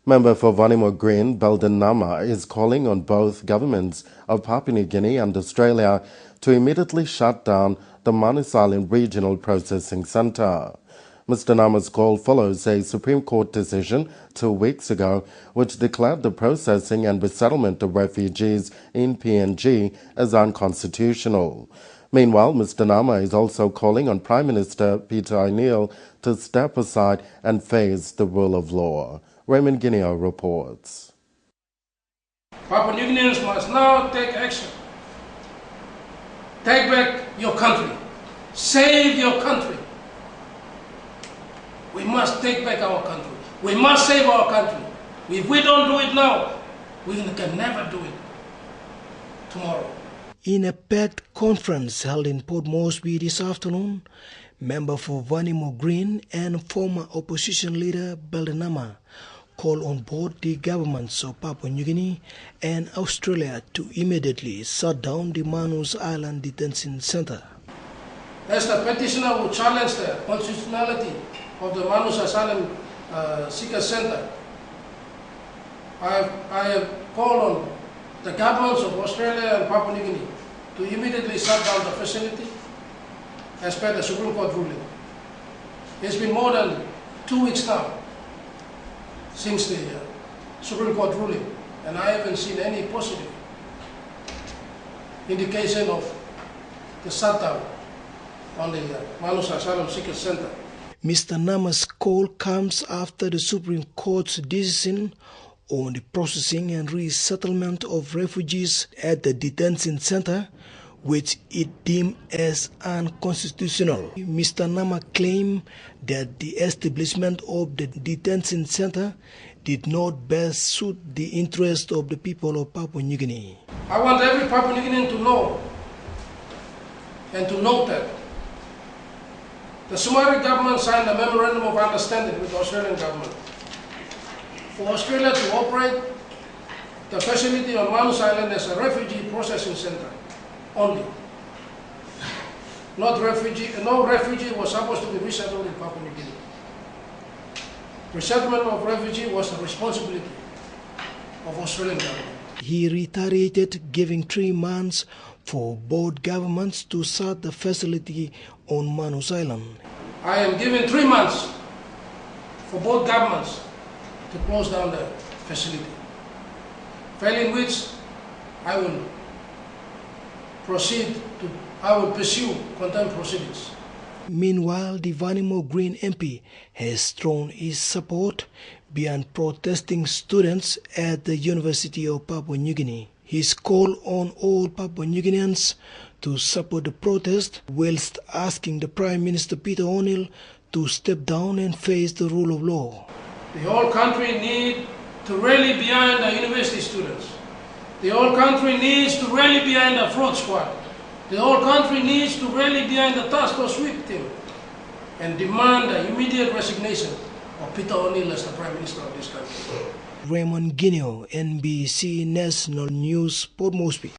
Member for Vanimo Belden Namah is calling on both governments of Papua New Guinea and Australia to immediately shut down the Manus Island Regional Processing Centre. Mr. Namah's call follows a Supreme Court decision 2 weeks ago which declared the processing and resettlement of refugees in PNG as unconstitutional. Meanwhile, Mr. Namah is also calling on Prime Minister Peter O'Neill to step aside and face the rule of law. Guinea reports. Papua New Guineans must now take action. Take back your country. Save your country. We must take back our country. We must save our country. If we don't do it now, we can never do it tomorrow. In a packed conference held in Port Moresby this afternoon, member for Vanimo and former opposition leader Belden Namah called on both the governments of Papua New Guinea and Australia to immediately shut down the Manus Island Detention Centre. As the petitioner who challenged the constitutionality of the Manus Asylum Seeker Centre, I have called on the governments of Australia and Papua New Guinea to immediately shut down the facility as per the Supreme Court ruling. It's been more than 2 weeks now since the Supreme Court ruling, and I haven't seen any positive indication of the shutdown on the Manus Asylum Seeker Centre. Mr. Namah's call comes after the Supreme Court's decision on the processing and resettlement of refugees at the detention center, which it deemed as unconstitutional. Mr. Namah claimed that the establishment of the detention center did not best suit the interests of the people of Papua New Guinea. I want every Papua New Guinean to know and to note that the Somali government signed a memorandum of understanding with the Australian government for Australia to operate the facility on Manus Island as a refugee processing center only. No refugee was supposed to be resettled in Papua New Guinea. Resettlement of refugee was the responsibility of Australian government. He reiterated giving 3 months for both governments to shut the facility on Manus Island. I am giving 3 months for both governments to close down the facility, failing which I will pursue contempt proceedings. Meanwhile, the Vanimo MP has thrown his support beyond protesting students at the University of Papua New Guinea. His call on all Papua New Guineans to support the protest, whilst asking the Prime Minister Peter O'Neill to step down and face the rule of law. The whole country needs to rally behind the university students. The whole country needs to rally behind the fraud squad. The whole country needs to rally behind the task force sweep team and demand the immediate resignation of Peter O'Neill as the Prime Minister of this country. Guinea, NBC National News, Port Moresby.